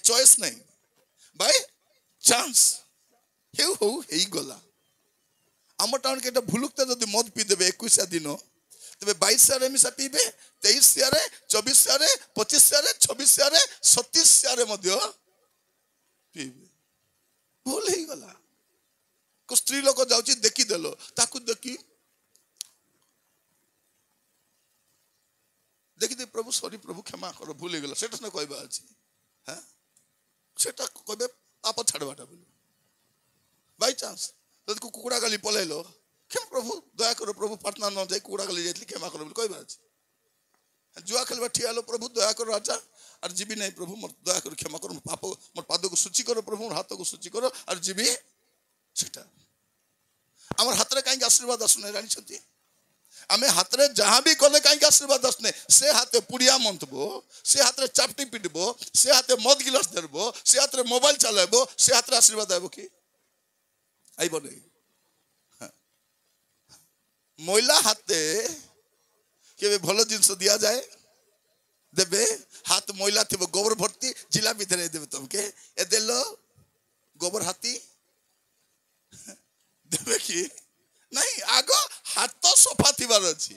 choice नहीं by chance हो गला आम टाउन के भुलुकते जब मद पीदेवे 21 दिन तेरे 22 मिशा पीबे 23 24 25 26 27 पीबे भूल ही गला को स्त्री लोक जाउची देखी देलो ताकू देखी देखी दे प्रभु सॉरी प्रभु क्षमा करो भूल गला सेटा न कहबा अछि हां सेटा कहबे पाप छाड़बाटा बोली बाय चांस तो कुकुड़ा गाली पलेलो क्षमा प्रभु दया करो प्रभु पटना न जाई कुकुड़ा गाली जाइतली क्षमा करो बोली कहबा अछि जुआ खेलबा ठियालो प्रभु दया करो राजा और जीवी नहीं प्रभु मोर दया करो क्षमा करो पाप मोर पाद को सूची करो प्रभु मोर हाथ को सूची करो और जीवी सेटा हमर हाथ रे काई आशीर्वाद आसने रानी छथि आमे हाथ रे जहां भी कले काई आशीर्वाद आसने से हाथे पुड़िया मंतबो से हाथ रे चापटी पिटबो से हाथे मद गिलास धरबो से हाथ रे मोबाइल चलाबो से हाथ रे आशीर्वाद आबो की आइबो नहीं महिला हाथे के भलो जिंस दिया जाए देबे हाथ महिला थी गोबर भर्ती जिला भीतर देवे तुमके ए देलो गोबर हाथी देवे कि नहीं आगो हाथ सफा थिबार अछि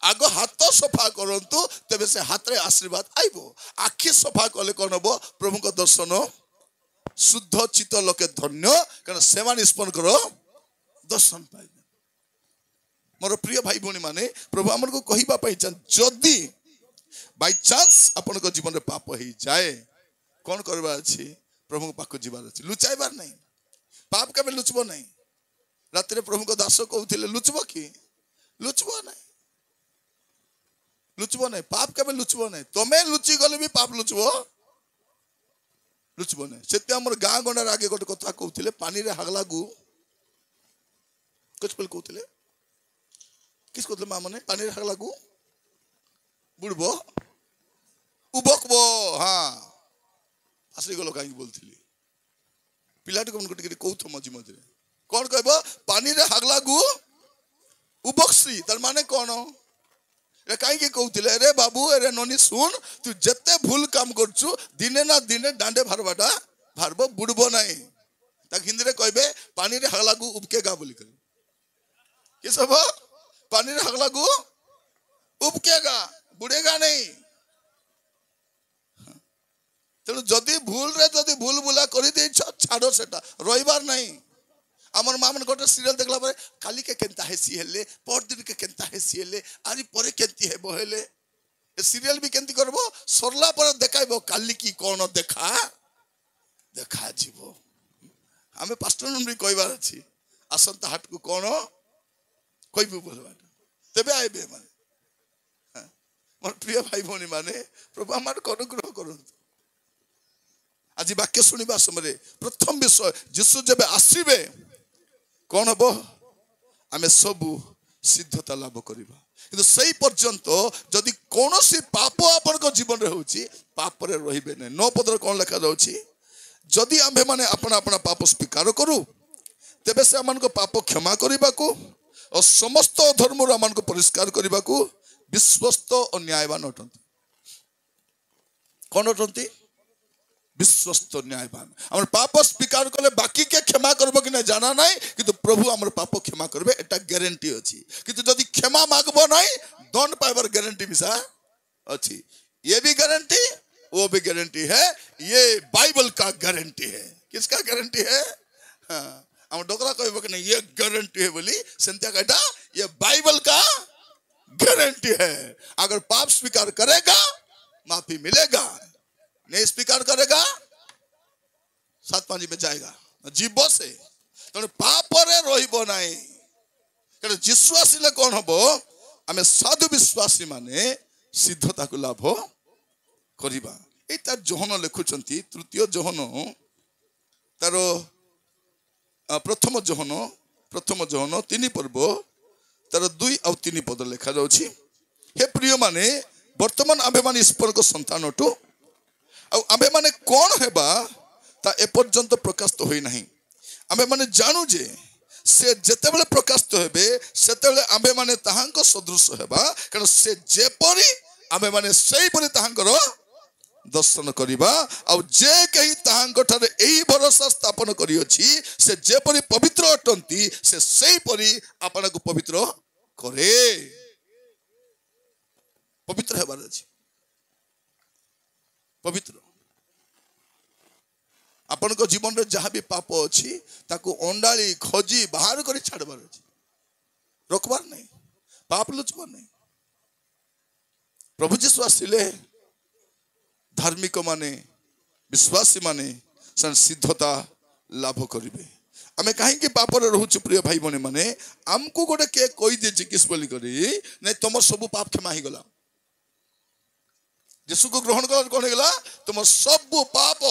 आगो हाथ सफा करंतु तबे से हाथ रे आशीर्वाद आइबो आखि सफा कले कोन हबो प्रभु को दर्शन शुद्ध चित्त लोके धन्य कारण सेवा निष्पन्न करो दर्शन पाइबे मोर प्रिय भाई भौणी माने प्रभु हमन को कहिबा पई चान जदी बाय चांस अपन को जीवन रे पाप ही जाए कौन करबा अछि प्रभु को पाक जीवार अछि लुचाइबार नहीं पाप के लुचबो नहीं रात रे प्रभु को दास कहउथिले लुचबो की लुचबो नहीं पाप के लुचबो नहीं तमे लुचि गले भी पाप लुचबो नहीं सेते हमर गां गंडार आगे गोटे कथा कहउथिले पानी रे हागलागु कुछ पल कहउथिले किस कहउथिले मा माने पानी रे हागलागु बुड़बो उबकबो हाँ आसरी गलो कहीं बोलथिली पिलाटी को उनको टिके कहउथो मझी मझे कौन कहबो पानी रे हागलागु उबकसी तार माने कोन रे काई के कहउथिले रे बाबू रे ननी सुन तू जत्ते भूल काम करछु दिने ना दिने डांडे भारबाटा भारबो बुड़बो नहीं ता हिंदी रे कहबे पानी रे हागलागु उबकेगा बोली कर कि सब पानी रे हागलागु उबकेगा बुड़ेगा नहीं तेणु जदि भूल बुला कर छाड़ सेटा रहीबार नहीं आमर माँ मन गोटे सीरियल देखला पर काली के केंता हेसी हेले परदिन के केंता हेसी हेले आरी परे केंती हेबो हेले ए सीरियल भी केंती करबो सरला पर देखाइबो काली की कोन देखा जीवो हमें पास्टर मन भी कहबार अछि आसंता हाट को कोन कहबो बोलबा तबे आइबे माने मोर प्रिय भाई भौणी माने प्रभु हमर अनुग्रह करंतु आज वाक्य सुनिबा समय प्रथम विषय यीशु जब आसीबे कौन हम आमे सबू सिद्धता लाभ करिबा किंतु सही पर्यंत जदि कौन सी पाप अपन को जीवन रे होची पाप रे रहिबे नै 9 पद कौन लिखा जाउची जदि आमे माने अपना अपना पाप स्वीकार करू तेबे से हमन को पाप क्षमा करिबा को और समस्त धर्म रो हमन को परिष्कार करिबा को विश्वस्त और न्यायवान अटंती कौन अटंती विश्वस्त न्यायवान हमर पाप स्वीकार करले बाकी के क्षमा करबो कि नै जाना नै किंतु प्रभु हमर पाप क्षमा करबे एटा गारंटी अछि किंतु जदि क्षमा मागबो नै दंड पाइबार गारंटी मिसा अछि ये भी गारंटी वो भी गारंटी है ये बाइबल का गारंटी है किसका गारंटी है हां हम डोकरा कहबो कि नै ये गारंटी है बोली संत्या कहता ये बाइबल का गारंटी है अगर पाप स्वीकार करेगा माफी मिलेगा नहीं स्वीकार करेगा 7-5 में जाएगा जीव से तेणु पाप रे रहिबो नाही कारण यीशु आसिले कोन हबो आमे साधु विश्वासी माने सिद्धता को लाभ करिबा एटा जोहन लिखुचंती तृतीय जोहन तारो प्रथम जोहन 3 पर्व तार 2 और 3 पद लिखा जाउछि हे प्रिय माने वर्तमान आमे माने ईश्वर को संतान अटु आ आमे माने कोन हेबा ता ए पर्यंत प्रकाशित होई नाही आमे माने जानू जे से जेते बेले प्रकाशित हेबे सेते बेले आमे माने ताहांको सदृश हेबा कारण से जेपरि आमे माने सेही परि ताहांकर दर्शन करिबा आ जे कहीं ताहांक ठारे एही भरोसा स्थापन करियोछि से जेपरि पवित्र अटंती से सेही परि आपन को पवित्र करे पवित्र हेबार अछि पवित्र आपन को जीवन रे जहाँ भी पाप अछि ताकू अंडाली खोजी बाहर करी छाड़बार अछि रोकबार नहीं पाप लुचबार नहीं प्रभु जीशु आसिले धार्मिक माने विश्वासी माने सिद्धता लाभ करिवे आमे काहे कि पाप रे रहउछु प्रिय भाई बने माने हमको गोटे के कोई दे चिकिस बोली करी नहीं तुम सब पाप क्षमा ही गला यीशु को ग्रहण कर कोन गेला तुम सब पाप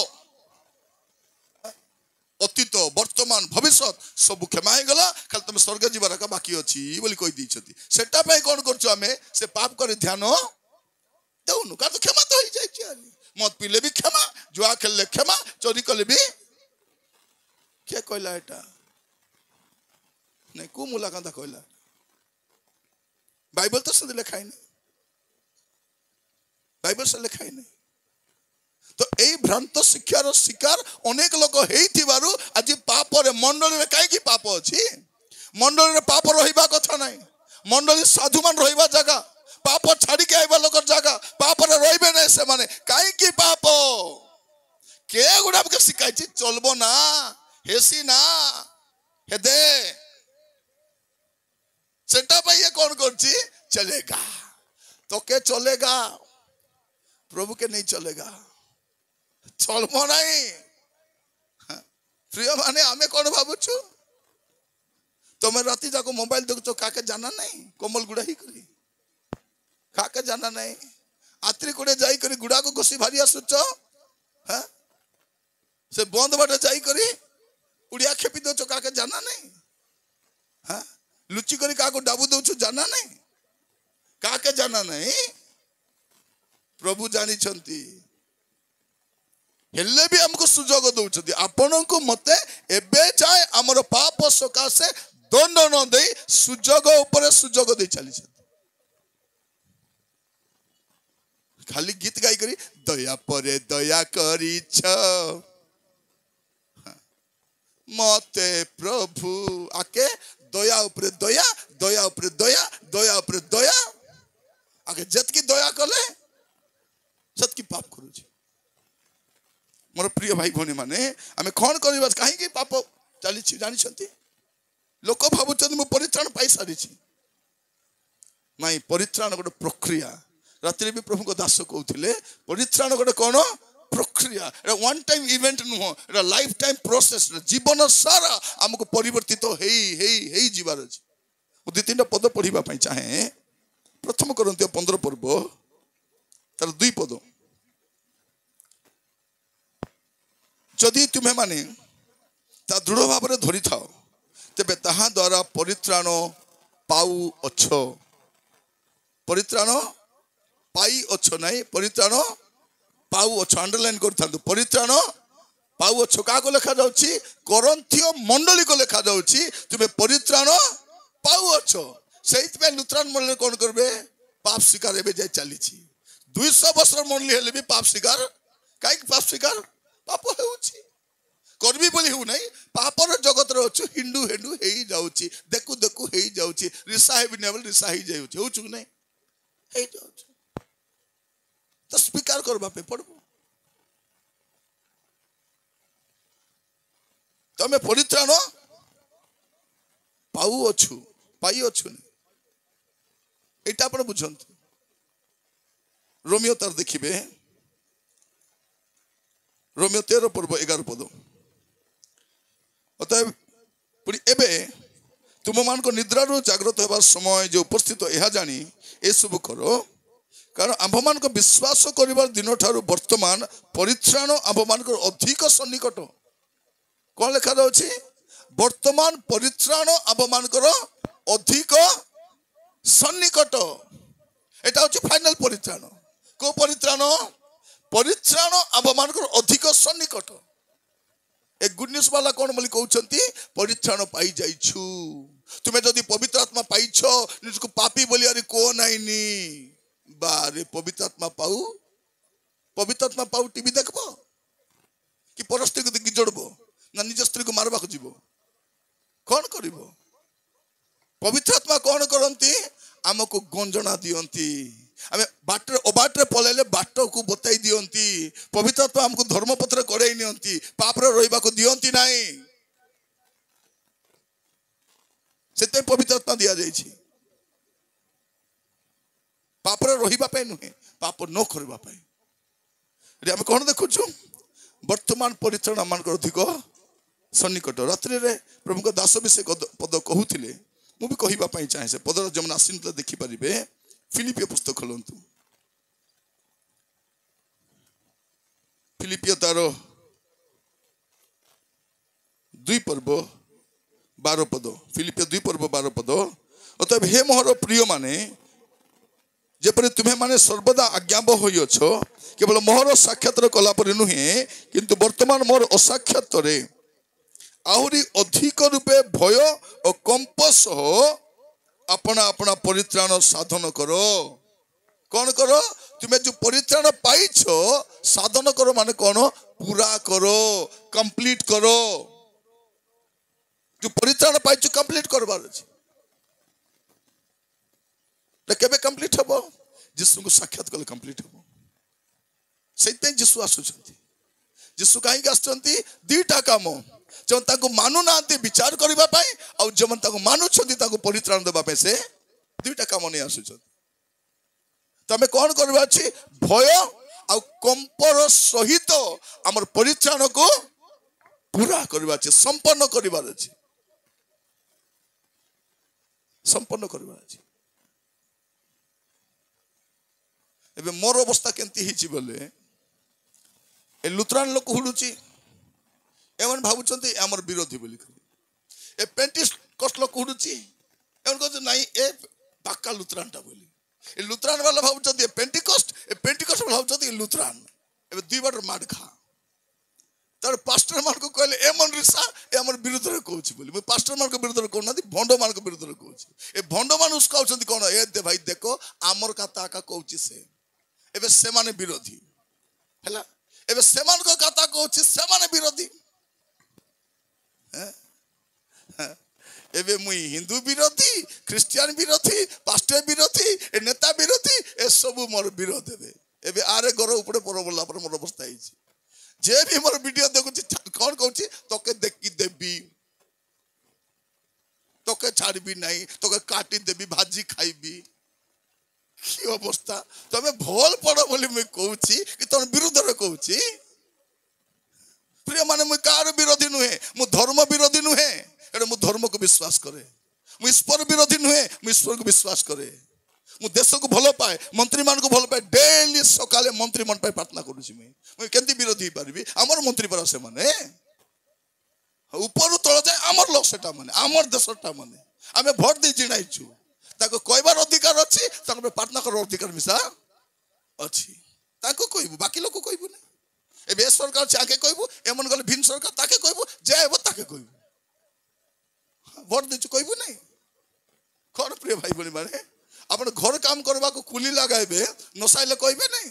अतीत वर्तमान भविष्य सब क्षमा हो गला खाली तुम स्वर्ग जीवार का बाकी अच्छी बोली कही दी सेटा पे कौन कर आमे से पाप कर ध्यान देउनु का तो क्षमा तो हो जाए मत पीले भी क्षमा जुआ खेलले क्षमा चोरी कले भी क्या कहला एटा नहीं को मुला कांदा कहला बाइबल तो से लिखा ही नहीं बाइबल से लिखा ही नहीं तो यही भ्रांत शिक्षार शिकार अनेक लोक हेइथिबारु आज पाप रे मंडली रे काहे की पाप अछि मंडली रे पाप रहिबा कथा नाही मंडली साधुमान रहिबा जगह पाप छाड़ी के आइबा लोकर जगह पाप रे रहिबे नै से माने काहे की पाप के गुडा के सिखाइ छी चलबो ना हेसी ना हेदे सेटा भाई कौन करछि चलेगा तो के चलेगा प्रभु के नहीं चलेगा चलबो नहीं प्रिय माने आमे कौन भाबुछु तुम राति जाको मोबाइल देखो काके जाना नहीं कोमल गुड़ा ही करी काके जाना नहीं आत्री कोड़े जाई करी गुड़ा को घोसी भारी आसुच हाँ से बंद बाटे जाई करी उड़िया खेपी दो काके जाना नहीं हाँ लुची करी काको डाबू दो जाना नहीं काके जाना नहीं प्रभु जानी छंती हेल्ले भी हमको सुजोग दउछथि आपन को मते एबे जाय हमर पाप सकासे दंड न दे सुजोग ऊपर सुजोग दे चली छथि खाली गीत गाई करी दया परे दया करी छ मते प्रभु आके दया ऊपर दया दया ऊपर दया दया ऊपर दया आके जत की दया कले सत की पाप करू छी मोर प्रिय भाई भनी माने आमे कौन करबा काहे कि पाप चली छी जानि छथि लोक भाबुछथि मु परित्राण पाई सारी छी नाही परित्राण गोटे प्रक्रिया रात्रि भी प्रभु को दास कहउथिले परित्राण गोटे कोन प्रक्रिया एटा वन टाइम इवेंट नुह एटा लाइफ टाइम प्रोसेस जीवन सारा हमको परिवर्तित हेई जीवार अछि दु तीनटा पद पढ़िबा पई चाहे प्रथम करन्तिय 15 पर्व तार 2 पद जदि तुम्हें माने ता दृढ़ भाव में धरी थाओ तेबे ताहा द्वारा परित्राण पाऊ अछ परित्राण पाई अछ नहीं परित्राण पाऊ अछ अंडरलाइन कर परित्राण पाऊ अछ का को लिखा जाउची कोरिन्थियो मंडली को लिखा जाउची तुम्हें परित्राण पाऊ अछ सेहित पे लुथरान मंडली कोन करबे पाप स्वीकार एबे जाय चली छी 200 वर्ष मंडली हेले भी पाप स्वीकार काई पाप स्वीकार पाप हेउची करबी बोली हु नहीं पापर जगत रे अछि हिंदू हेंडू हेई जाउची देखु देखु हेई जाउची रिसा हेबी नेबल रिसा हेई जाउची होछु नहीं हेई जाउची तो स्वीकार करबा पे पड़बो तमे परित्राण पाऊ अछु पाई अछु एटा आपण बुझंतु रोमियो तार देखिबे रोमियो 13 पर्व 11 पद अतएव पुरी एबे तुम मान को निद्रा रो जागृत होबार समय जो उपस्थित यह जानी ए सब करो कारण आंभ मान को विश्वास करिवार दिन ठारू वर्तमान परित्राण आंभ मान को अधिक सन्निकट कौन लिखा जाउछि वर्तमान परित्राण आंभ मान को अधिक सन्निकट एटा होछि फाइनल परित्राण को परित्राण परित्राण आंभ मान को अधिक सन्निकट एक गुड न्यूज वाला कौन बोली कहउछंती परित्राण पाई जाइछु तुमे जदि पवित्र आत्मा पाइछो निजको पापी बोली अरे को नाइनी बारे पवित्र आत्मा पाऊ पवित्र आत्मा पाऊ टीवी देखब कि पर स्त्री को देखि जोड़ब ना निज स्त्री को मारवा को जीव कौन करिब पवित्र आत्मा कौन करती आमको गंजना दियंती आमे बाटर अबाटरे पलैले बाट को बताई दियंती पवित्र आत्मा हमको धर्मपत्र करेई नियंती पापरे रहिबा को दियंती नाही सेते पवित्र आत्मा दिया जायछि पापरे रहिबा पे नुहे पाप न करबा पे रे हम कोन देखुछु वर्तमान परिचरण मान को अधिक सन्निकट रात्रि रे प्रभु को दास विषय पद कहूथिले मु भी कहिबा पई चाहे से पदर जमन आसीन देखि परिबे फिलिपियो पुस्तक खोलंतु फिलिपियो तार 2 पर्व 12 पद फिलिपियो 2 पर्व 12 पद अतएव हे मोहर प्रिय माने जेपरि तुम्हें माने सर्वदा आज्ञाबह होई अछो केवल मोहर साक्षातर कला पर नुहे किंतु वर्तमान मोर असाक्षात रे आहुरी अधिक रूपे भय और कंप सह अपना अपना परित्राण साधन करो कौन करो तुम्हें जो परित्राण पाइछ साधन करो माने कौन पूरा करो कंप्लीट करो जो परित्राण पाइछ कंप्लीट करबार अछि केबे कंप्लीट हबो जिसु को साक्षात कले कंप्लीट हबो सेते जिसु आसुछंती जिसु काहे आसुछंती दुईटा काम जो ताको मानु नांती विचार करिबा पई आ जमन ताको मानु छंती ताको परित्राण देबा पे से दुईटा काम नै आसुछंती तमे कोन करबा अछि भय आ कंपर सहित हमर परित्राण को पूरा करबा अछि संपन्न करिबार अछि संपन्न करिबार अछि एबे मोर अवस्था केंती हिची बोले ए लुथरान लोक हुडुची एमन भाबुचंती हमर विरोधी बोली ए पेंटिकस्ट लोक हुडुची एमन कहते नाही ए पाक्का लुथरानटा बोली ए लुथरान वाला भाबुचंती ए पेंटिकस्ट वाला भाबुचंती लुथरान एबे दुई बार मार खा तर पास्टर मान को कहले ए मन रिसा ए हमर विरोध रे कहउची बोली मैं पास्टर मान को विरोध रे कहउ नादी भंडो मान को विरोध रे कहउची ए भंडो मान उसका कहउचंती कोन ए दे भाई देखो हमर कथा का कहउची से एबे से माने विरोधी हला एबे से मान को कथा कहउची से माने विरोधी एबे मुई हिंदू विरोधी क्रिश्चियन विरोधी पास्टर विरोधी ए नेता विरोधी ए सब मोर विरोध हेबे एबे आरे घर ऊपर पर बोला पर मोर अवस्था हिची जे भी मोर वीडियो देखुची कोन कहउची तोके देखि देबी तोके छाड़बी नहीं तोके काटी देबी भाजी खाइबी की अवस्था तमे भोल पड़ो बोली मैं कहउची कि तोर विरोध रे कहउची प्रिय माने मुई कार विरोधी नुहे मु धर्म विरोधी नुहे एटा मु धर्म को विश्वास करे मु ईश्वर विरोधी नुहे मु ईश्वर को विश्वास करे मु देश को भलो पाए मंत्री मान को भलो पाए डेली सकाले मंत्री मन पाए प्रार्थना करूची मैं केंती विरोधी पारबी हमर मंत्री पर से माने ऊपर तळ जाय हमर लोक सेटा माने हमर देशटा माने आमे भोट दे जिणाइछु ताको कहबार अधिकार अछि ताको प्रार्थना कर अधिकार मिसा अछि ताको कहबो बाकी लोक कहबो ना ए बे सरकार चाके कहबो एमन गले भिन सरकार ताके कहबो जे हेबो ताके कहबो भोट देछु कहबो नै कोन प्रिय भाई बनी माने अपन घर काम करबा को कुली लगाइबे नसाइले कहबे नै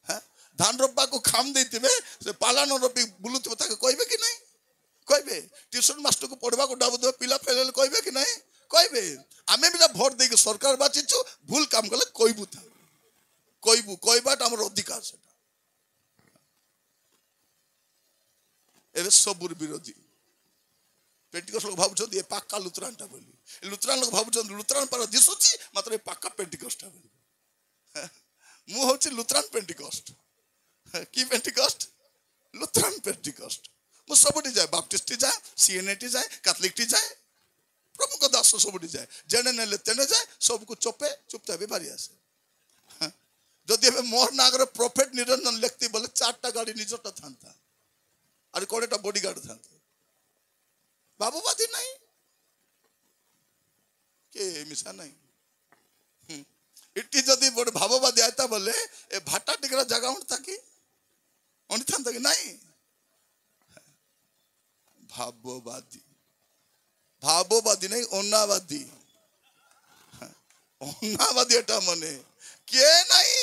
हां धान रोपबा को खाम देतिबे से पालान रोपी बुलुतबे ताके कहबे कि नै कहबे ट्यूशन मास्टर को पढ़बा को डाब दे पिला फेलेले कहबे कि नै कहबे आमे बिना भोट दे के सरकार बाचिछु भूल काम कले कहबू था कहबू कहबाट हमर अधिकार सेटा एबे सबुर विरोधी पेंटिकस्ट लोग भाबुछन ए पाक्का लुथरानटा बोली लुथरान लोग भाबुछन लुथरान पर दिसुची मात्र ए पाक्का पेंटिकस्टटा बोली मु होछि लुथरान पेंटिकस्ट की पेंटिकस्ट लुथरान पेंटिकस्ट मु सबटी जाय बाप्टिस्ट जाय सीएनएटी जाय कैथोलिक जाय प्रभु को दास सबटी जाय जने नेले तेने जाय सब को चोपे चुपचाप बारी आसे जदि मोर नागर प्रॉफिट निरंजन लिखती बोले 4टा गाड़ी निजटा थांता अरे कोडेटा बॉडीगार्ड थांता बाबूवादी नहीं के मिसा नहीं इट्टी जदि बड़े भाववादी आता बोले ए भाटा टिकरा जगह उठता कि उठता कि नहीं भाववादी भाववादी नहीं ओन्नावादी ओन्नावादी एटा मने के नहीं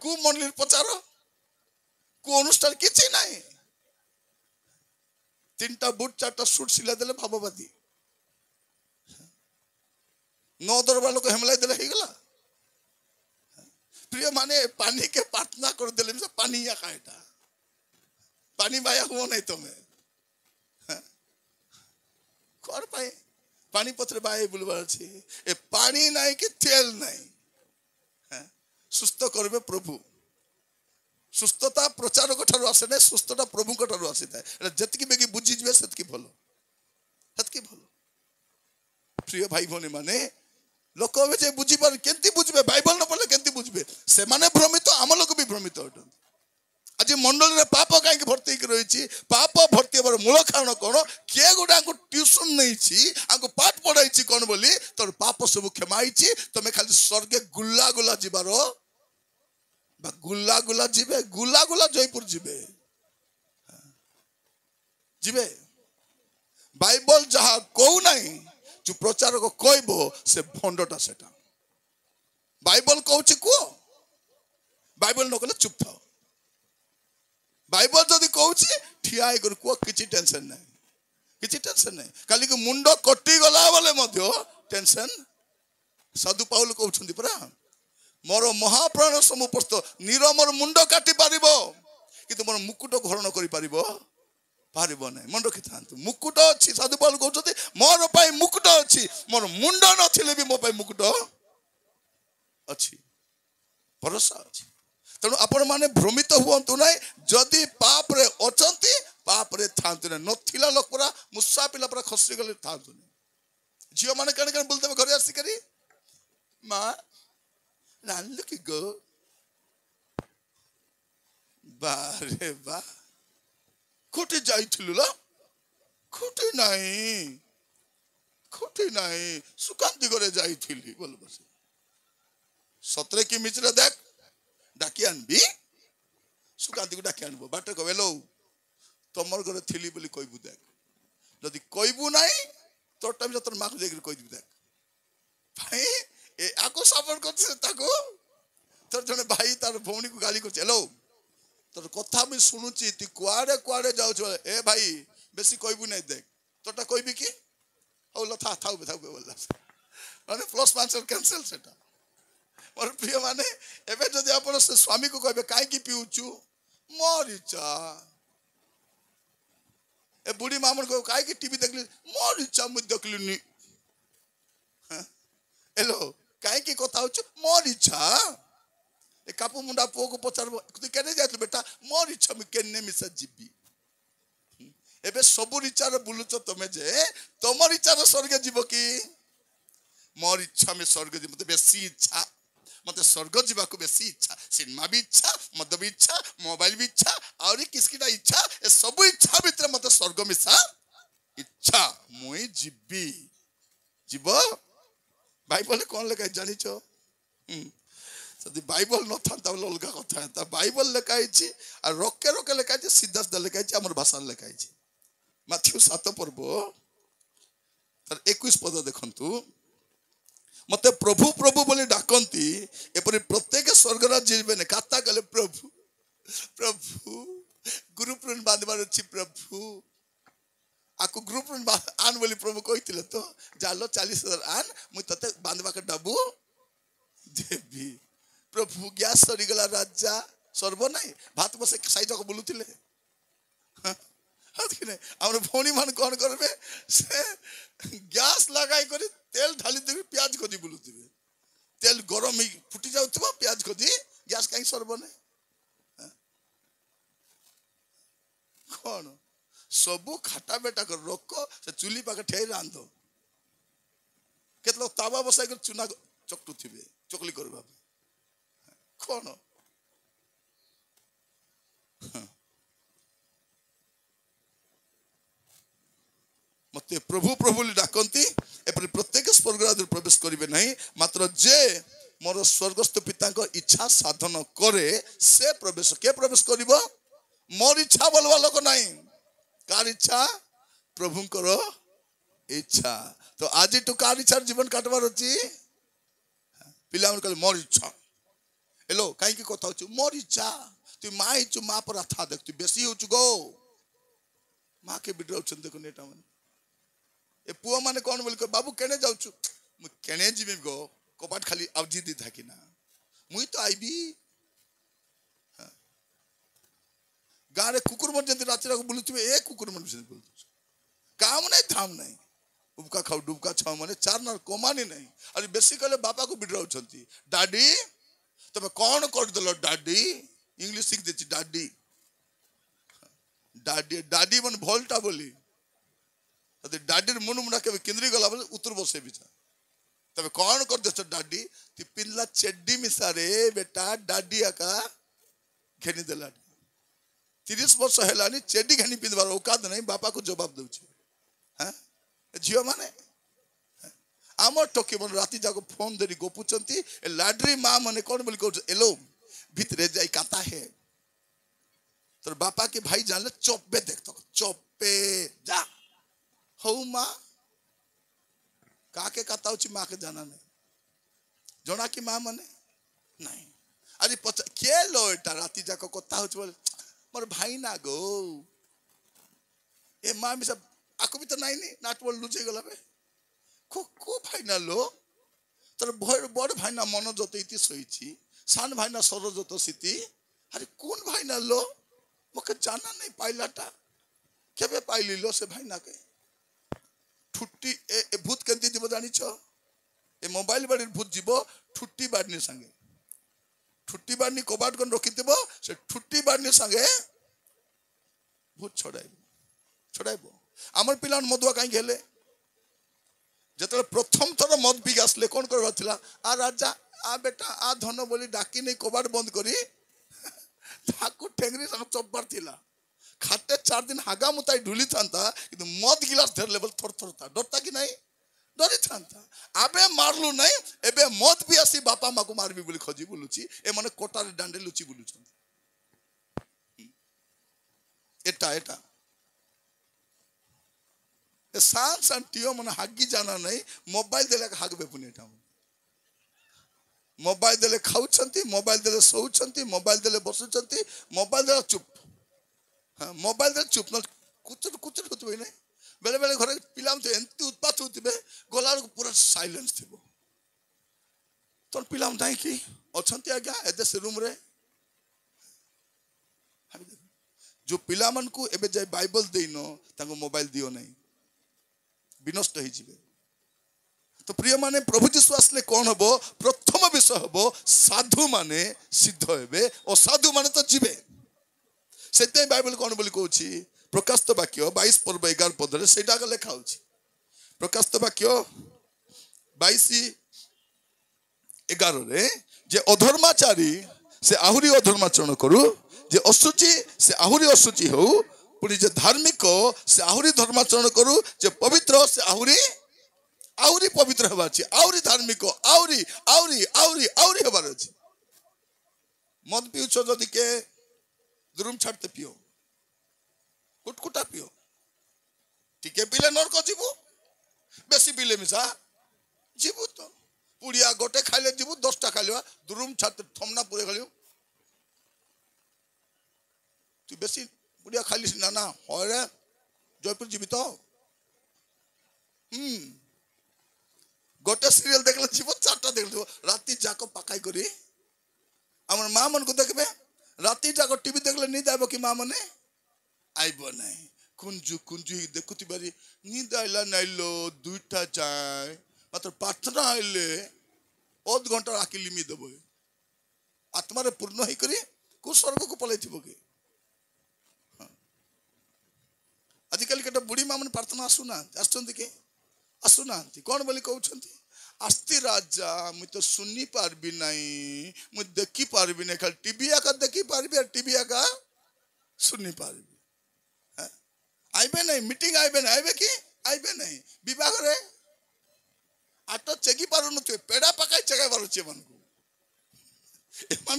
कु मंडली पचारो को अनुष्ठान किसी नहीं 3टा बुट 4टा सुट सिला देले भाववादी 9 दरबार लोक हेमलाई देले ही गला प्रिय माने पानी के प्रार्थना कर देले से पानी या काटा पानी बाया हुआ नहीं तुम्हें कर पाए पानी पत्र बाए बुलवार छी ए पानी नहीं कि तेल नहीं सुस्थ करबे प्रभु सुस्थता प्रचार ठार आसे ना सुस्थता प्रभु ठार आसी था जतकी बेगी बुझी जबे सेतकी भलो प्रिय भाई भौनी माने लोक जे बुझी पार केंती बुझबे बाइबल न पढ़ले केंती बुझबे से माने भ्रमित आम लोक भी भ्रमित अटन आज मंडल रे पाप काई भर्ती रही छी पाप भर्ती होबार मूल कारण कोन के गुडा को ट्यूशन नहीं छी आको पाठ पढ़ाई छी कोन बोली तोर पाप सब क्षमाई छी तमे खाली स्वर्गे गुल्ला गुल्ला जिबारो बा गुल्ला गुल्ला जयपुर जीवे बाइबल जहा कहू नहीं जो प्रचार को कहबो से भंडटा सेटा बाइबल कहूची को बाइबल न कहले चुप थाओ बाइबल जदि कहूची ठिया कर को किछि टेंशन नहीं खाली को मुंडो कटि गला बोले मध्य टेंशन साधु पाउल कहउछंती परा मोर महाप्राण समुपस्थ नीर मोर मुंड काटी पारिबो किंतु मोर मुकुट घरण करि पारिबो पारिबो नै मन रखि थांतु मुकुट अछि साधु पाउल कहउछंती मोर पई मुकुट अछि मोर मुंड नथिले भी मो पई मुकुट अछि भरोसा अछि तेणु आपण माने भ्रमित हुअंतु नै जदि पाप रे अचंती पाप रे थांतु नै नथिला लोक पूरा मुस्सा पिला पूरा खसरी गले थांतु नै जियो माने कने कने बोलते घरे आसी करी मां रानलु की गो बारे बा खोटे जाइथिलु ल खोटे नाही सुकांती घरे जाइथिली बोल बस सतरे की मिचरे देख डाकी आनबी सुकांती को डाकी आनबो बाटे कहबेलो तमर घरे थिली बोली कहबू देख जदि कहबू नाही तोर टाइम तोर माक जेकर कह दिबू देख भाई ए आको सपोर्ट करछे ताको तोर जने भाई तार भौणी को गाली करछे हेलो तोर कथा भी सुनुची तू कुआडे कुआडे जाउछ ए भाई बेसी कहबू नाही देख तोटा कहबी की ओला थाउ बोलला माने प्लस आंसर कैंसिल सेटा और प्रिय माने एबे जदि आपण से स्वामी को कहबे काई की पिउचू मरिचा ए बुढ़ी मामन को काई की टीवी देखली मरिचा मु देखलिनी हेलो काई की कथा होछ मरिचा ए कापू मुंडा पो को पचारबो तू केने जात बेटा मरिचा मु केने मिसा जीबी एबे सब रिचार बुलुच तमे जे तमर इच्छा स्वर्ग जीव की मोर इच्छा में स्वर्ग जीव मते बेसी इच्छा मते स्वर्ग जीवा को बेसी इच्छा सिनेमा भी इच्छा मद भी इच्छा मोबाइल भी इच्छा और किसकिटा इच्छा ए सब इच्छा भीतर मते स्वर्ग मिसा इच्छा मुई जीवी जीव बाइबल कौन लेखा जानी छो जदि बाइबल न था तब अलग कथा है बाइबल लेखाई छी आ रोके रोके लेखाई छी सीधा सीधा लेखाई छी हमर भाषा लेखाई छी माथ्यू 7 पर्व तर 21 पद देखंतु मते प्रभु प्रभु बोली डाकंती एपरि प्रत्येक स्वर्गराज जीवे ने काता गले प्रभु प्रभु गुरुपुरन बांधबार अछि प्रभु आको गुरुपुरन आन बोली प्रभु कहितिले तो जालो 40,000 आन मु तते बांधबा के डाबू देवी प्रभु गैस सरी गला राजा सर्व नहीं भात बसे साइड को बोलुतिले हमर भौणी मान कौन करबे से गैस लगाई करी तेल ढाली देबी प्याज खोदी बोलुतिबे तेल गरम ही फुटी जाउतबा प्याज खोदी गैस काई सर्व नहीं कौन सबु खाटा बेटा कर रोको से चुली पाके ठेई रांधो केतलो तावा बसाई कर चुना चकटू थिबे चकली करबा कौन मते प्रभु प्रभु डाकंती एपरि प्रत्येक स्वर्गराज प्रवेश करिवे नहीं मात्र जे मोर स्वर्गस्थ पिता को इच्छा साधन करे से प्रवेश के प्रवेश करिवो मोर इच्छा बोलवा लोक नहीं कार इच्छा प्रभु करो इच्छा तो आज तो कार इच्छा जीवन काटबार अछि पिला मन कहले मोर इच्छा हेलो काई की कथा होछु मोर इच्छा तु माँ ही माँ पर था देख तु बेसी हो गो माँ के बिड्राउ देख नेटा मन ए पुआ माने कौन बोल बाबू केने जाऊँ मु केने जीवी गो कपाट खाली आवजी दी था कि ना मुई तो आईबी गाँव कुकुर मन जमी रात बुलुवे ए कुकुर मन बुलु काम नहीं धाम नहीं उबका खाऊ डुबका छाऊ मैंने चार ना कमानी नहीं अरे बेसी कहले बापा को बिड्राउ डाडी तब कौन करदेल डाडी इंग्लिश शिख दे डाडी डाडी डाडी मन भलटा बोली डाडी मुन मुना के केंद्री गला बोले उतर बसे बिचा तब कौन कर दे डाडी ती पिल्ला चेड्डी मिसा रे बेटा डाडी आका घेनी देला 30 वर्ष हेलानी चेड्डी घेनी पिंधबार औकात नहीं बापा को जवाब दउछे हां झियो माने आमर टोके मन राती जाको फोन देरी गोपुचंती ए लाडरी मां माने कौन बोली कहू एलो भितरे जाई काता है तोर बापा के भाई जानले चोपे देखतो चोपे जा हौ मां काके काता होची मां के जाना नहीं जोना की मां माने नहीं अरे के लो एटा राती जाको कोता होच बोल मोर भाई ना गो ए मां में सब आको भी तो नहीं नाट बोल लुचे गला बे को भाई ना लो तर बड़ भाई ना मन जत इति सहीची सान भाई ना सर जत सीति अरे कौन भाई ना लो मके जाना नहीं पाइलाटा केबे पाइली लो से भाई ना के ठुट्टी ए भूत केंती जीव जानी छ ए मोबाइल बाड़ी भूत जीव ठुट्टी बाड़नी संगे ठुट्टी बाड़नी कबाट कोन रखि देबो से ठुट्टी बाड़नी संगे भूत छड़ाइबो आमर पिलान मदुआ कहीं गेले जतले प्रथम थर मद पी आसले कौन करबा थिला आ राजा आ बेटा आ धन बोली डाकी नहीं कबाट बंद करी ताकू ठेंगरी संग चब्बर थिला खाते 4 दिन हागा मुताई ढुली थांता किंतु मद गिलास धर लेवल थर थर था डरता कि नहीं डरी थांता आबे मारलु नहीं एबे मद पी आसी बापा माँ को मारबी बोली खोजी बुलुची ए माने कोटारे डांडे लुची बुलुछन एटा एटा सान सान टीओ मन हागी जाना नहीं मोबाइल देले हागबे पुनेटा मोबाइल देले खाउछंती मोबाइल देले सोउछंती मोबाइल देले बसुछंती मोबाइल देले चुप हां मोबाइल देले चुप न कुचर कुचर होतबे नहीं बेले बेले घरे पिलाम तो एंती उत्पात होतबे गोलार पूरा साइलेंस थिबो तोर पिलाम नाही की अछंती आज्ञा एदे से रूम रे जो पिला मन को एबे जाय बाइबल देइनो ताको मोबाइल दियो नहीं विनष्ट हो जीवे तो प्रिय माने प्रभु जीशु आसले कौन हबो प्रथम विषय हबो साधु माने सिद्ध हेबे और साधु माने तो जीवे सेते बाइबल कौन बोली कहूची प्रकाशित वाक्य 22 पर्व 11 पद रे सेटा का लेखा होची प्रकाशित वाक्य 22:11 रे जे अधर्माचारी से आहुरी अधर्माचरण करू जे असुचि से आहुरी असुचि हो पुणी जे धार्मिक से आहुरी धर्माचरण करू जे पवित्र से आहुरी आहुरी पवित्र हेबार अछि आहुरी धार्मिक आहुरी आहुरी आहुरी आहुरी हेबार अछि मद पिउछ जदि के दुरुम छाड़ते पियो कुटकुटा पियो टिके पिले नरक जीवु बेसी पिले मिसा जीवु तो पुड़िया गोटे खाइले जीवु 10टा खाइले दुरुम छाड़ते थमना पूरे खालियो तू बेसी बुढ़िया खाली ना ना होरे जयपुर जीवित गोटे सीरियल देखले जीव 4टा देखले राती जाको पकाई करी हमर मां मन को देखबे राती जाको टीवी देखले नींद आबो कि मां मने आइबो नहीं कुंजु कुंजु देखुती बारी नींद आइला नाइलो 2टा जाय मात्र प्रार्थना आइले ओद घंटा राखी लिमि देबो आत्मा रे पूर्ण होई करी को स्वर्ग को पलै थिबो के आजिकल के बुढ़ी माँ मैंने प्रार्थना आसुना आसुना कौन बोली कहते आस्ती राजा मुझे तो सुनी पार्बी नहीं मुझे देखी पार्बी नहीं खाली टीवी आका देखी पार्बी और टीवी आका सुनी पार्बी आइबे नहीं मीटिंग आइबे नहीं आइबे कि आइबे नहीं विवाह रे आटो चेगी पारु न पेड़ा पकाई चेगाई पारु छे मन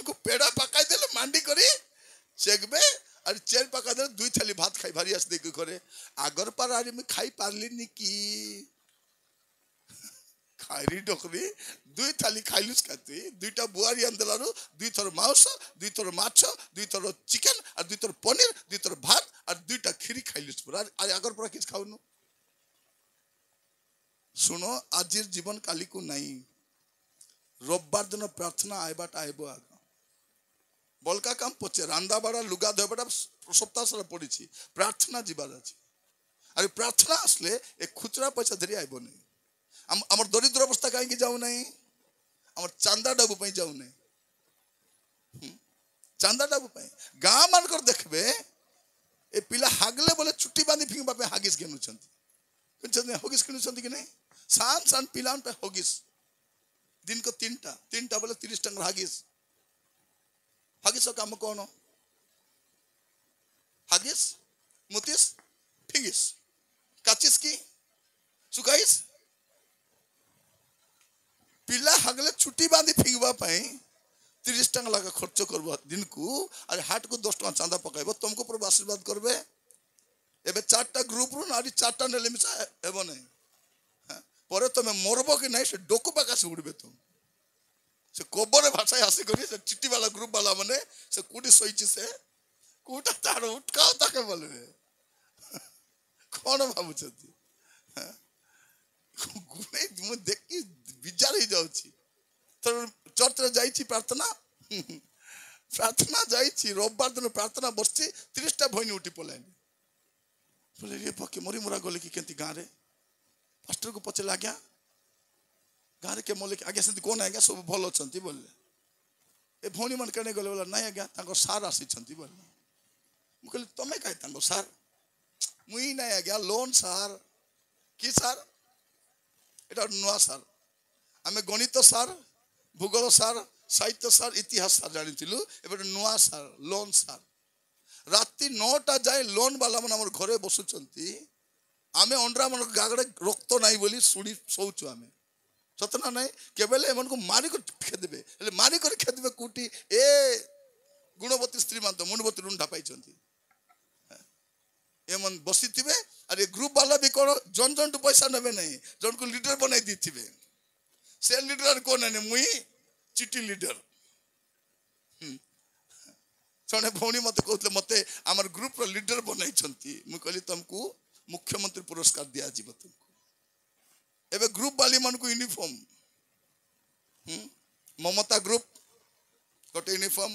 को पेड़ा पकाई देले मांडी करी चेगबे और चेर पका दे 2 थाली भात खाई भारी आस देख करे आगर पर आरी में खाई पारली नी की ହାଇରି ଡକରି ଦୁଇ ଥାଲି ଖାଇଲୁସ୍ ଖାତି ଦୁଇଟା ବୁଆରି ଆନ୍ଦଲାରୁ ଦୁଇ ଥର ମାଉସ ଦୁଇ ଥର ମାଛ ଦୁଇ ଥର ଚିକେନ আর দুই ଥର পনির দুই ଥର ভাত আর দুইটা খিরি খাইলুস পুরা আর আগর পুরা কিছু খাওনু শুনো আজির জীবন কালিকু নাই রোববার দিন প্রার্থনা আইবাটা আইব আগ বলকা কাম পচে রান্দা বাড়া লুগা ধোবাটা সপ্তাহ সারা পড়িছি প্রার্থনা যাবার আছে আর প্রার্থনা আসলে এ খুচরা পয়সা ধরে আইব নাই আমার দরিদ্র অবস্থা কাহিঁকি যাও নাই আমার চান্দা ডাবু পাই যাও নাই চান্দা ডাবু পাই গাঁ মানকর দেখবে এ পিলা হাগলে বলে চুটি বাঁধি ফিঙ্গবা পাই হাগিস কিনুଛନ୍ତି হগিস কিনুଛନ୍ତି কি নাই সান সান পিলান পাই হগিস दिन को तीनटा बोले 30 टंका हागिस हागिस का काम कौन हागिस मुतिस फिगिस काचिस की सुकाइस पिला हागले छुट्टी बांधी फिंगवा पाई 30 टंका लगा खर्च करबो दिन को और हाट को 10 टंका चांदा पकाइबो तुमको प्रभु आशीर्वाद करबे एबे 4टा ग्रुप रु नाडी 4टा नेले मिसा हेबो नहीं परे तुम मरब कि नहीं से डोकु पाका से उड़बे तुम से कोबरे भाषा आसी करी से चिट्टी वाला ग्रुप वाला माने से कुटी सोईची से कुटा तार उठकाओ ताके बोलबे कोन भाबु छथि गुने मु देखि विचार ही जाउची तो चर्च रे जाईची प्रार्थना प्रार्थना जाईची रविवार दिन प्रार्थना बसची 30टा भइनी उठी पलाइनी बोले रे पके मरी मुरा गले कि केंती गां रे पास्टर को पचला आज्ञा गाँव के मोले आज्ञा से कौन आज्ञा सब भल अच्छा बोले ए भौणी मन कणे गले बोला नहीं आज्ञा सार आसी बोले मुझे तुम्हें कहे सार मुई नहीं आज्ञा लोन सार कि सार एटा नुआ सार आम गणित सार भूगोल सार साहित्य सार इतिहास सार जानी एबे नुआ सार लोन सार राति 9टा जाए लोन वाला मन हमर घरे बसुचंती आमे अंडरा मन गागड़े रक्त नहीं बोली सुनी सोचु आमे सतना नहीं केवल एमन को मारी को खेदबे એટલે मारी कर खेदबे कुटी ए गुणवती स्त्री मान तो मुंडवती रुंडा पाइचंती एमन बसिथिबे अरे ग्रुप वाला भी कोन जन जन तो पैसा नेबे नहीं जन को लीडर बनाई दिथिबे से लीडर कोन ने मुई चिट्टी लीडर जने भौणी मते कहतले मते हमर ग्रुप रो लीडर बनाई छंती मु कहली तुमको मुख्यमंत्री पुरस्कार दिया जीव तुमको एबे ग्रुप वाली मन को यूनिफॉर्म ममता ग्रुप गोटे uniform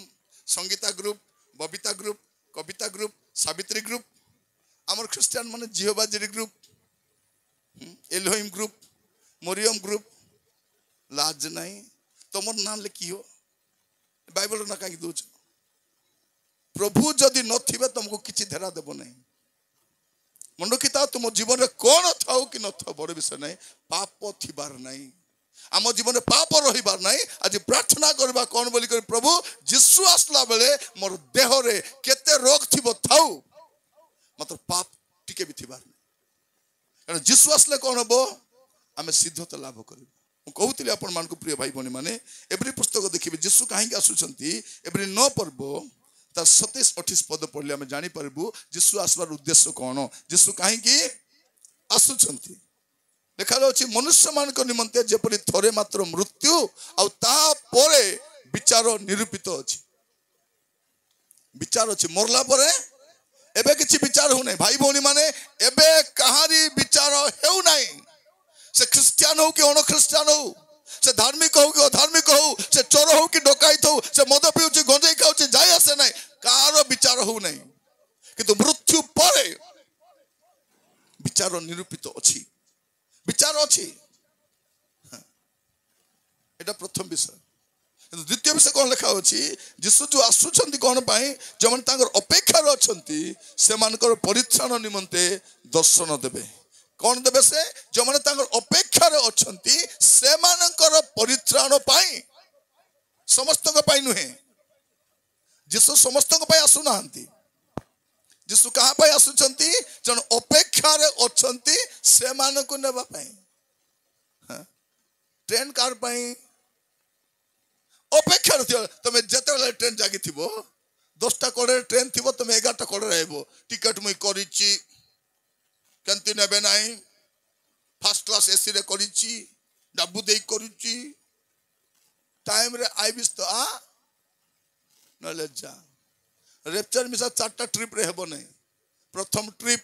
Sangeeta group Babita group Kavita group Savitri group आमर ख्रिस्टियन माने जिहोबाजिरी group Elohim group Mariam group लाज नहीं तुमर नाम लिखी हो बाइबल ना कहीं दूच प्रभु जदि नथिबे तुमको किछि धेरा देबो नहीं मंडकिता तुम जीवन में कौन थाओ कि न थाओ बड़ विषय नहीं पाप थिबार नहीं आम जीवन में पाप रहिबार नहीं आज प्रार्थना करबा कौन बोली कर प्रभु यीशु आसला बेले मोर देह रे केते रोग थिबो थाउ मतलब पाप टिके भी थिबार नहीं कारण यीशु आसले कौन हबो आमे सिद्धता लाभ करबो मु कहउतिले आपण मान को प्रिय भाई बहनी माने एवरी पुस्तक देखिबे यीशु काहे आसुचंती एवरी 9 पर्व 27-28 पद पढ़ले आम जानी परबू यीशु आसवार उद्देश्य कौन यीशु कहीं आसुचंती देखा जाउछि मनुष्य मान निमंते जेपरि थरे मात्र मृत्यु आउ ता परे विचार निरूपित अछि विचार अछि मरला परे एबे किछि विचार हो नै भाई भौणी माने एबे कहारी विचार हेउ नै से क्रिश्चियन हो कि अन क्रिश्चियन हो से धार्मिक हो कि अधार्मिक हो से चोर हो कि डकायत हो से मद पिउछि गंजाई खाउछि जाय आसे नै कार विचार हो नै किंतु मृत्यु परे विचार निरूपित अछि विचार अछि एटा प्रथम विषय द्वितीय विषय कौन लिखा अछि यीशु जो आसुछंती कौन पाई जो मन तांगर अपेक्षा रे अछंती से मानकर परित्राण निमंते दर्शन देबे कौन देबे से जो मन तांगर अपेक्षा रे अछंती से मानकर परित्राण पाई समस्त को पाई नुहे यीशु समस्त को पाई आसु नांती यीशु कहां पाई आसुछंती जन अपेक्षा रे अछंती से मान को नेबा पाई ट्रेन कार पाई अपेक्षा तुम जिते ट्रेन जागी थी 10टा कड़े ट्रेन थी तुम 11टा कड़े आइबो टिकट मुई करिछि केंति नेबे नाही फर्स्ट क्लास एसी रे करिछि डाबू दे करुची टाइम रे आइबिस तो आ नले जा रेपचर मिसा 4टा ट्रिप रे हेबो नै प्रथम ट्रिप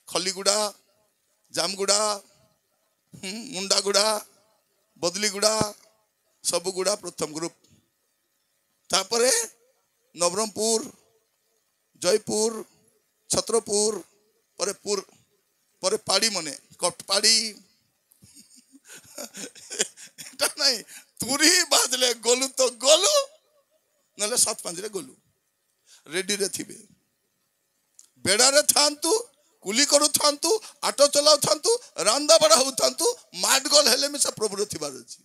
खलीगुड़ा जामगुड़ा मुंडागुड़ा बदलीगुड़ा सबुगुड़ा प्रथम ग्रुप तापरे नवरंगपुर जयपुर छत्रपुर परे पुर परे पाड़ी मने कटपाड़ी এটা নাই তুরি বাজলে গলু তো গলু নলে 7-5 রে গলু রেডি রে থিবে বেড়ারে থান্তু কুলি করু থান্তু আটো চলাও থান্তু রান্দা বড়া হউ থান্তু মাডগল হেলে মিছা প্রভুর থিবার ଅଛି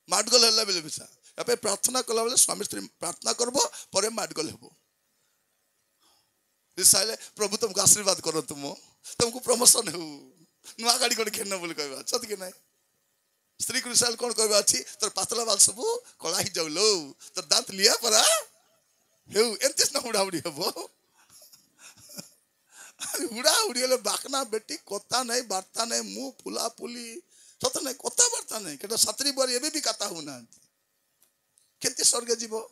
মাডগল হেলা বেলে মিছা আপে প্রার্থনা কলা বেলে স্বামী স্ত্রী প্রার্থনা করব পরে মাডগল হেবো দিসাইলে প্রভু तुमको आशीर्वाद करो तुमको प्रमोशन हो नुआ गाड़ी कोन खेन बोली कहबा सत कि नै स्त्री को रिसाल कौन कहबा अछि तोर पातला बाल सब कला ही जाउलो तोर दांत लिया परा हेउ एंतिस न उड़ाउड़ी हेबो उड़ाउड़ी ले बाकना बेटी कोता नै वार्ता नै मुंह फुला फुली सत नै कोता वार्ता नै केटा सतरी बर एबे भी कथा हो ना केंति स्वर्ग जीवो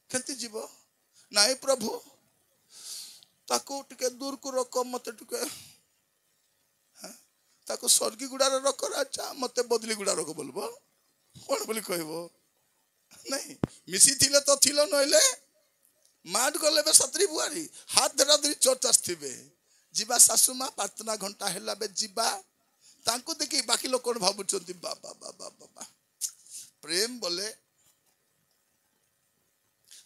केंति जीवो नाइ प्रभु ताको टिके दूर को रख मते टिके ताको स्वर्गी गुड़ार रख अच्छा मते बदली गुड़ा रख बोलबो कौन बोली कहबो नहीं मिसी थिले तो थिलो नइले माड गले बे सतरी बुआरी हाथ धरा धरी चर्चा थिबे जीवा सासु मां प्रार्थना घंटा हेला बे जीवा तांको देखि बाकी लोग कोन भाबुचंती बाबा बाबा बाबा प्रेम बोले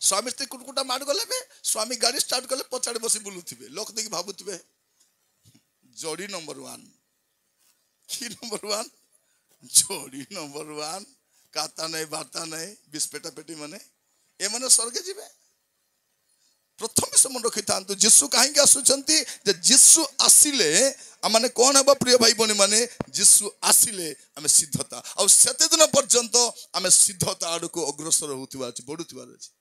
स्वामी स्त्री कुटकुटा माड गले बे स्वामी गाड़ी स्टार्ट कले पछाड़े बसी बुलुथिबे लोक देखि भाबुथिबे जोड़ी नंबर 1 की नंबर 1 जोड़ी नंबर 1 काता नहीं बाता नहीं बिस्पेटा पेटी माने ए माने स्वर्ग जीवे प्रथम से मन रखि थांतु यीशु काहे आसुचंती जे यीशु आसिले माने कोन हेबा प्रिय भाई बनी माने यीशु आसिले हमें सिद्धता और सेते दिन पर्यंत हमें सिद्धता आड़ को अग्रसर होतिबा अछि बडुतिबा अछि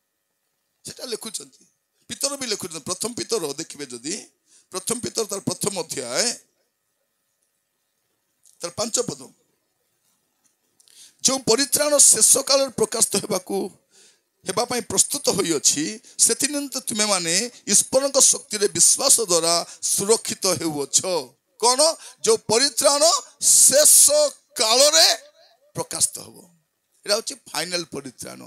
सेटा लिखुचंती पितर भी लिखुचंती प्रथम पितर देखिबे जदी प्रथम पितर तार प्रथम अध्याय तार 5 पद जो परित्राण शेष काल प्रकाशित हेबा पई प्रस्तुत होई अछि सेति निमित्त तुमे माने ईश्वर शक्ति रे विश्वास द्वारा सुरक्षित हेउछो कोन जो परित्राण शेष काल रे प्रकाशित होबो एटा होछि फाइनल परित्राण